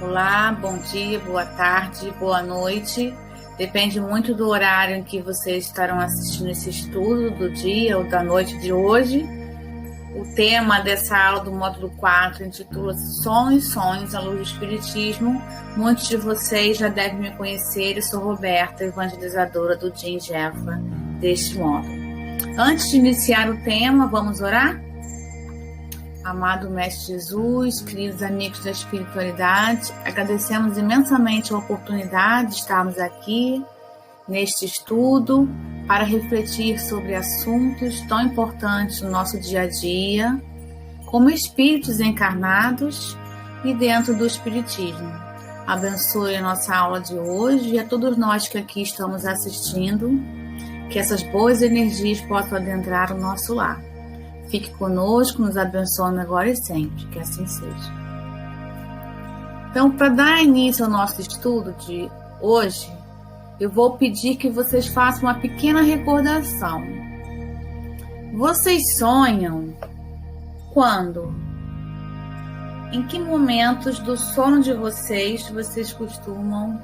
Olá, bom dia, boa tarde, boa noite. Depende muito do horário em que vocês estarão assistindo esse estudo do dia ou da noite de hoje. O tema dessa aula do módulo 4 intitula-se Sonhos à Luz do Espiritismo. Muitos de vocês já devem me conhecer. Eu sou Roberta, evangelizadora do Jim Jefa deste módulo. Antes de iniciar o tema, vamos orar? Amado Mestre Jesus, queridos amigos da espiritualidade, agradecemos imensamente a oportunidade de estarmos aqui neste estudo para refletir sobre assuntos tão importantes no nosso dia a dia, como espíritos encarnados e dentro do espiritismo. Abençoe a nossa aula de hoje e a todos nós que aqui estamos assistindo, que essas boas energias possam adentrar o nosso lar. Fique conosco, nos abençoando agora e sempre, que assim seja. Então, para dar início ao nosso estudo de hoje, eu vou pedir que vocês façam uma pequena recordação. Vocês sonham quando? Em que momentos do sono de vocês costumam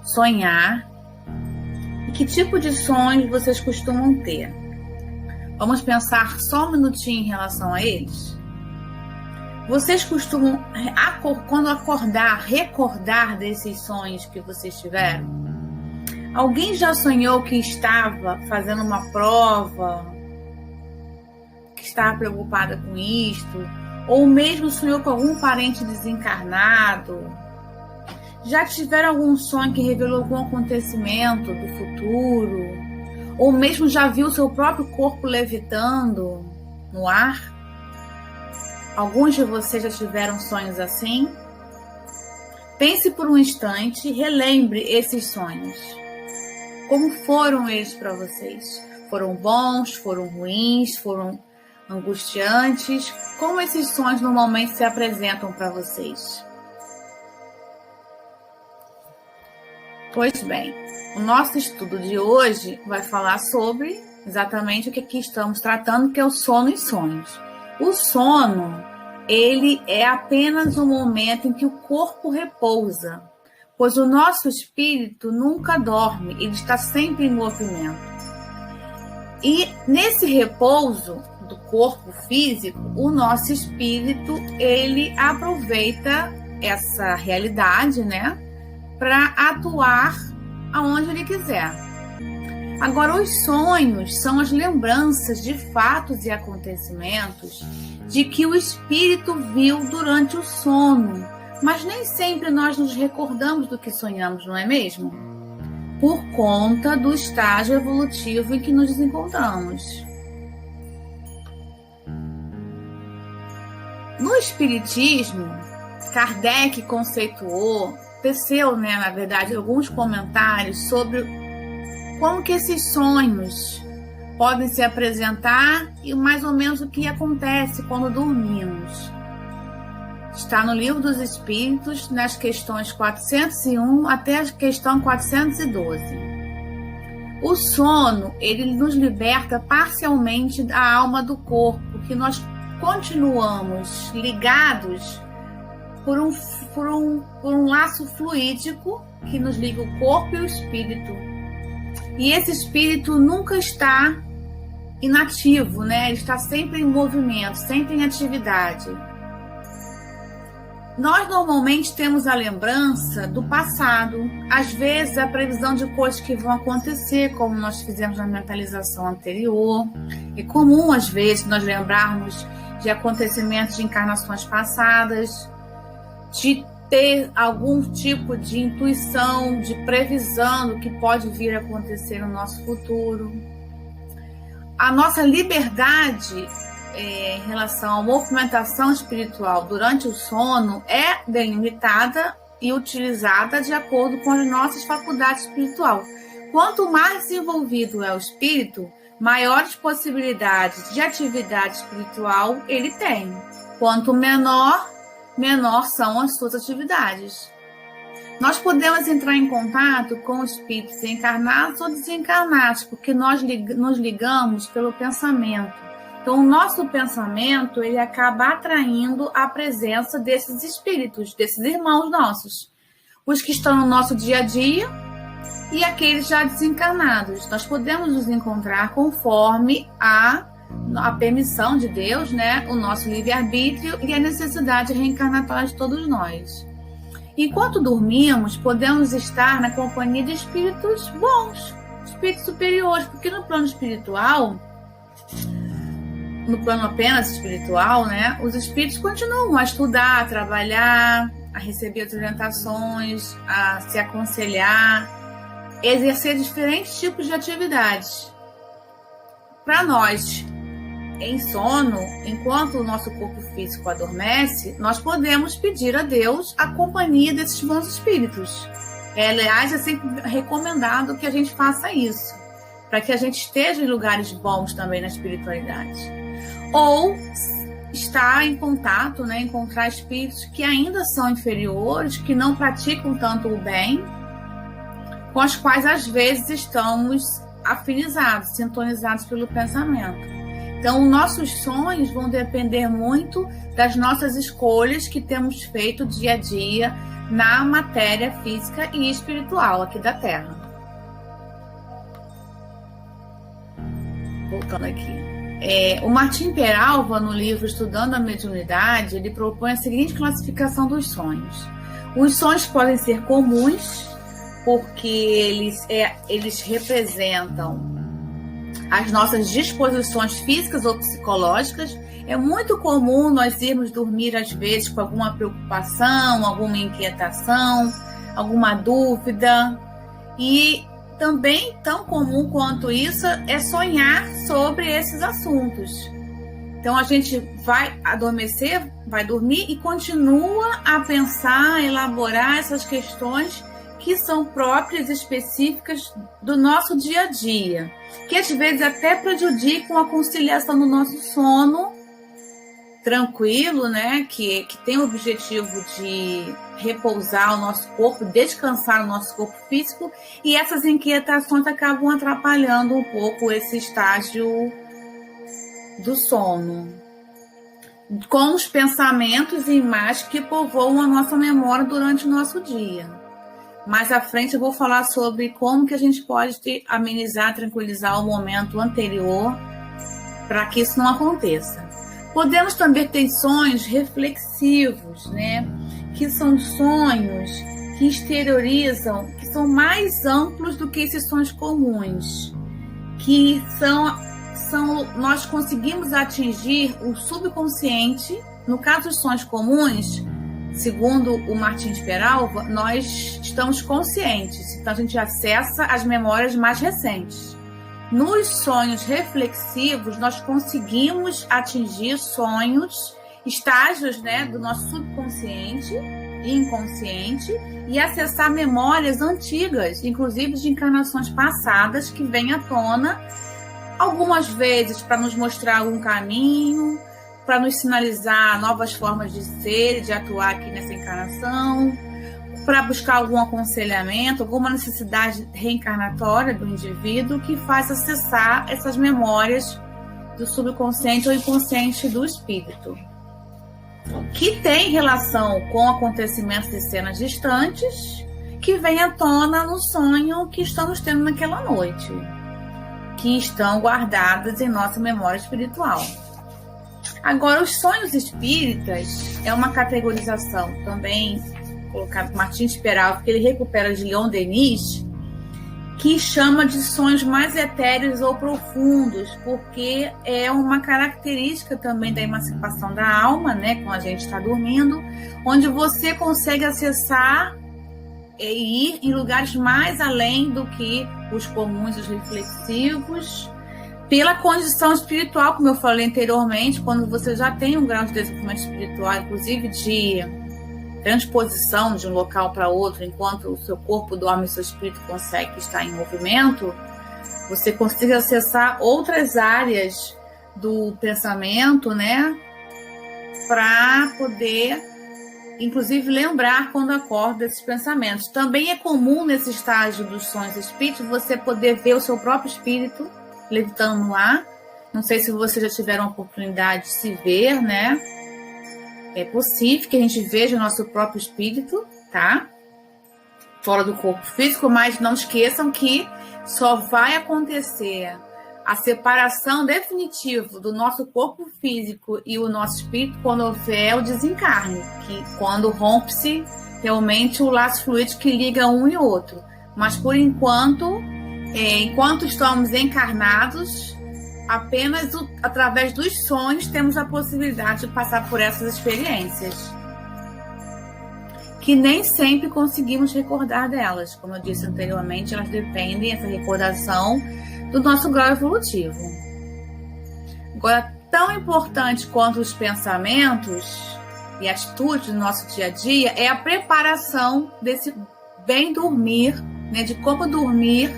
sonhar? E que tipo de sonhos vocês costumam ter? Vamos pensar só um minutinho em relação a eles? Vocês costumam, quando acordar, recordar desses sonhos que vocês tiveram? Alguém já sonhou que estava fazendo uma prova, que estava preocupada com isto? Ou mesmo sonhou com algum parente desencarnado? Já tiveram algum sonho que revelou algum acontecimento do futuro? Ou mesmo já viu seu próprio corpo levitando no ar? Alguns de vocês já tiveram sonhos assim? Pense por um instante e relembre esses sonhos. Como foram eles para vocês? Foram bons? Foram ruins? Foram angustiantes? Como esses sonhos normalmente se apresentam para vocês? Pois bem, o nosso estudo de hoje vai falar sobre exatamente o que aqui estamos tratando, que é o sono e sonhos. O sono, ele é apenas um momento em que o corpo repousa, pois o nosso espírito nunca dorme, ele está sempre em movimento. E nesse repouso do corpo físico, o nosso espírito, ele aproveita essa realidade, né, para atuar aonde ele quiser. Agora, os sonhos são as lembranças de fatos e acontecimentos de que o espírito viu durante o sono, mas nem sempre nós nos recordamos do que sonhamos, não é mesmo? Por conta do estágio evolutivo em que nos encontramos. No Espiritismo, Kardec conceituou, teceu, na verdade, alguns comentários sobre como que esses sonhos podem se apresentar e mais ou menos o que acontece quando dormimos. Está no Livro dos Espíritos, nas questões 401 até a questão 412. O sono, ele nos liberta parcialmente da alma do corpo, que nós continuamos ligados por um laço fluídico que nos liga o corpo e o espírito. E esse espírito nunca está inativo, Ele está sempre em movimento, sempre em atividade. Nós normalmente temos a lembrança do passado, às vezes a previsão de coisas que vão acontecer, como nós fizemos na mentalização anterior. É comum, às vezes, nós lembrarmos de acontecimentos de encarnações passadas, de ter algum tipo de intuição, de previsão do que pode vir a acontecer no nosso futuro. A nossa liberdade em relação à movimentação espiritual durante o sono é delimitada e utilizada de acordo com as nossas faculdades espirituais. Quanto mais desenvolvido é o espírito, maiores possibilidades de atividade espiritual ele tem. Quanto menor são as suas atividades. Nós podemos entrar em contato com espíritos encarnados ou desencarnados, porque nós nos ligamos pelo pensamento. Então, o nosso pensamento, ele acaba atraindo a presença desses espíritos, desses irmãos nossos. Os que estão no nosso dia a dia e aqueles já desencarnados. Nós podemos nos encontrar conforme a permissão de Deus, né? O nosso livre-arbítrio e a necessidade reencarnatória de todos nós. Enquanto dormimos, podemos estar na companhia de espíritos bons, espíritos superiores, porque no plano espiritual, no plano apenas espiritual, né, os espíritos continuam a estudar, a trabalhar, a receber as orientações, a se aconselhar, exercer diferentes tipos de atividades. Para nós, em sono, enquanto o nosso corpo físico adormece, nós podemos pedir a Deus a companhia desses bons espíritos. Aliás, é sempre recomendado que a gente faça isso, para que a gente esteja em lugares bons também na espiritualidade. Ou estar em contato, né, encontrar espíritos que ainda são inferiores, que não praticam tanto o bem, com os quais às vezes estamos afinizados, sintonizados pelo pensamento. Então, nossos sonhos vão depender muito das nossas escolhas que temos feito dia a dia na matéria física e espiritual aqui da Terra. Voltando aqui. O Martim Peralva, no livro Estudando a Mediunidade, ele propõe a seguinte classificação dos sonhos. Os sonhos podem ser comuns, porque eles representam as nossas disposições físicas ou psicológicas. É muito comum nós irmos dormir, às vezes, com alguma preocupação, alguma inquietação, alguma dúvida. E também, tão comum quanto isso, é sonhar sobre esses assuntos. Então, a gente vai adormecer, vai dormir e continua a pensar, a elaborar essas questões que são próprias e específicas do nosso dia a dia, que às vezes até prejudicam a conciliação do nosso sono tranquilo, né? Que tem o objetivo de repousar o nosso corpo, descansar o nosso corpo físico, e essas inquietações acabam atrapalhando um pouco esse estágio do sono, com os pensamentos e imagens que povoam a nossa memória durante o nosso dia. Mais à frente eu vou falar sobre como que a gente pode amenizar, tranquilizar o momento anterior para que isso não aconteça. Podemos também ter sonhos reflexivos, né? Que são sonhos que exteriorizam, que são mais amplos do que esses sonhos comuns, que nós conseguimos atingir o subconsciente. No caso dos sonhos comuns, segundo o Martins Peralva, nós estamos conscientes, então a gente acessa as memórias mais recentes. Nos sonhos reflexivos, nós conseguimos atingir sonhos, estágios, né, do nosso subconsciente e inconsciente, e acessar memórias antigas, inclusive de encarnações passadas, que vêm à tona, algumas vezes para nos mostrar algum caminho, para nos sinalizar novas formas de ser e de atuar aqui nessa encarnação, para buscar algum aconselhamento, alguma necessidade reencarnatória do indivíduo que faz acessar essas memórias do subconsciente ou inconsciente do espírito, que tem relação com acontecimentos de cenas distantes que vêm à tona no sonho que estamos tendo naquela noite, que estão guardadas em nossa memória espiritual. Agora, os sonhos espíritas é uma categorização também colocada por Martins Peralva, que ele recupera de Leon Denis, que chama de sonhos mais etéreos ou profundos, porque é uma característica também da emancipação da alma, né, quando a gente está dormindo, onde você consegue acessar e ir em lugares mais além do que os comuns, os reflexivos, pela condição espiritual, como eu falei anteriormente, quando você já tem um grau de desenvolvimento espiritual, inclusive de transposição de um local para outro, enquanto o seu corpo dorme e o seu espírito consegue estar em movimento, você consiga acessar outras áreas do pensamento, né, para poder, inclusive, lembrar quando acorda desses pensamentos. Também é comum nesse estágio dos sonhos espíritos você poder ver o seu próprio espírito levitando no ar Não sei se vocês já tiveram a oportunidade de se ver, né? É possível que a gente veja o nosso próprio espírito, tá? Fora do corpo físico, mas não esqueçam que só vai acontecer a separação definitiva do nosso corpo físico e o nosso espírito quando houver o desencarne, que quando rompe-se realmente o laço fluídico que liga um e outro. Mas por enquanto, enquanto estamos encarnados, apenas através dos sonhos temos a possibilidade de passar por essas experiências, que nem sempre conseguimos recordar delas. Como eu disse anteriormente, elas dependem, essa recordação, do nosso grau evolutivo. Agora, tão importante quanto os pensamentos e atitudes do nosso dia a dia é a preparação desse bem dormir, né, de como dormir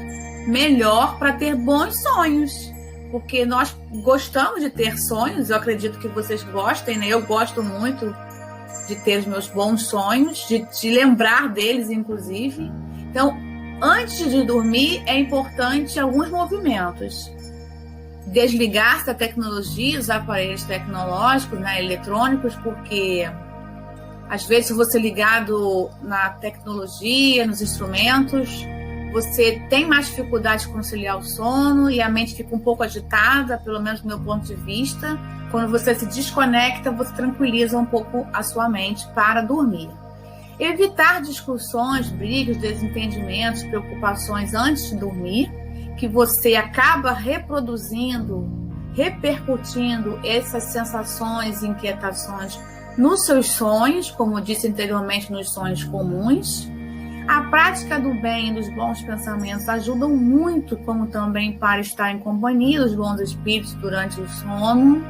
melhor para ter bons sonhos. Porque nós gostamos de ter sonhos, eu acredito que vocês gostem, né? Eu gosto muito de ter os meus bons sonhos, de lembrar deles, inclusive. Então, antes de dormir, é importante alguns movimentos. Desligar-se da tecnologia, os aparelhos tecnológicos, né, eletrônicos, porque às vezes você ligado na tecnologia, nos instrumentos, você tem mais dificuldade de conciliar o sono e a mente fica um pouco agitada, pelo menos do meu ponto de vista. Quando você se desconecta, você tranquiliza um pouco a sua mente para dormir. Evitar discussões, brigas, desentendimentos, preocupações antes de dormir, que você acaba reproduzindo, repercutindo essas sensações e inquietações nos seus sonhos, como eu disse anteriormente, nos sonhos comuns. A prática do bem e dos bons pensamentos ajudam muito, como também para estar em companhia dos bons espíritos durante o sono.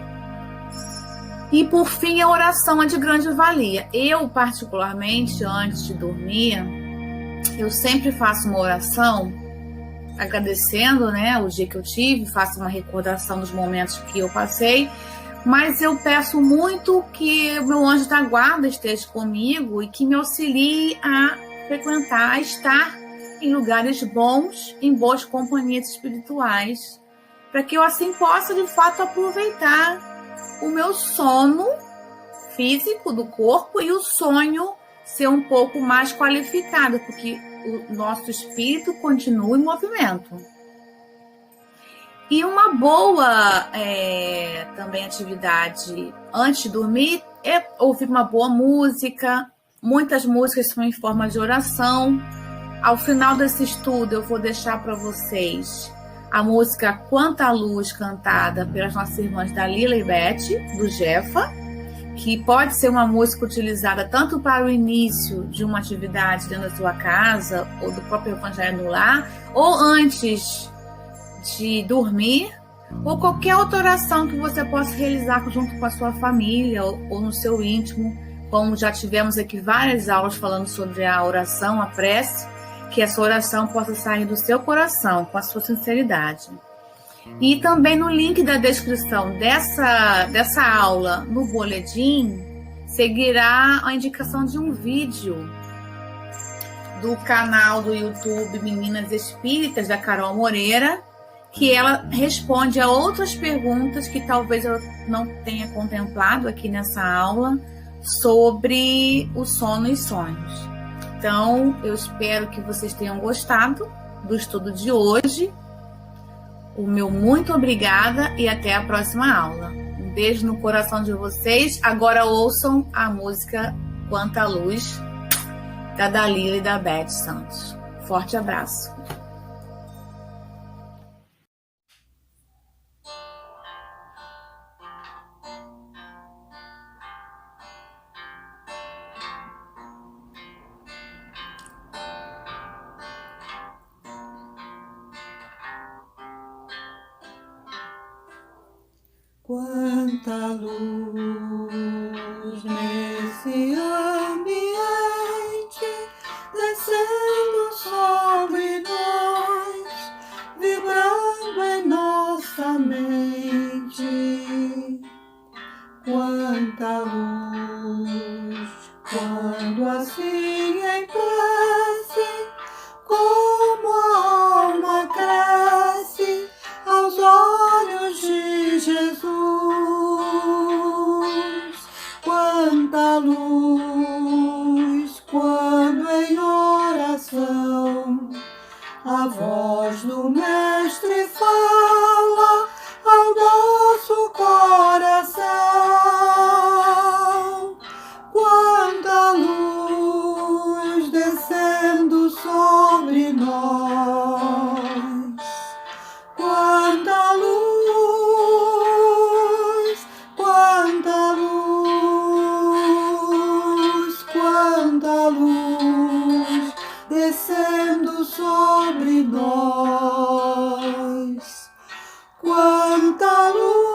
E, por fim, a oração é de grande valia. Eu, particularmente, antes de dormir, eu sempre faço uma oração agradecendo, né, o dia que eu tive, faço uma recordação dos momentos que eu passei, mas eu peço muito que o meu anjo da guarda esteja comigo e que me auxilie a frequentar, a estar em lugares bons, em boas companhias espirituais, para que eu assim possa, de fato, aproveitar o meu sono físico do corpo e o sonho ser um pouco mais qualificado, porque o nosso espírito continua em movimento. E uma boa também atividade antes de dormir é ouvir uma boa música. Muitas músicas são em forma de oração. Ao final desse estudo, eu vou deixar para vocês a música Quanta Luz, cantada pelas nossas irmãs Dalila e Beth, do Jefa, que pode ser uma música utilizada tanto para o início de uma atividade dentro da sua casa, ou do próprio Evangelho no Lar, ou antes de dormir, ou qualquer outra oração que você possa realizar junto com a sua família, ou no seu íntimo, como já tivemos aqui várias aulas falando sobre a oração, a prece, que essa oração possa sair do seu coração, com a sua sinceridade. E também no link da descrição dessa aula, no boletim, seguirá a indicação de um vídeo do canal do YouTube Meninas Espíritas, da Carol Moreira, que ela responde a outras perguntas que talvez eu não tenha contemplado aqui nessa aula, sobre o sono e sonhos. Então, eu espero que vocês tenham gostado do estudo de hoje. O meu muito obrigada e até a próxima aula. Um beijo no coração de vocês. Agora ouçam a música Quanta Luz, da Dalila e da Beth Santos. Forte abraço. Quanta luz nesse ambiente, descendo sobre nós, vibrando em nossa mente. Quanta luz, quando assim em prece, como a alma cresce aos olhos de a voz do Mestre fala ao nosso coração. Quanta luz descendo sobre nós, quanta luz, quanta luz, quanta luz descendo sobre nós, quanta luz.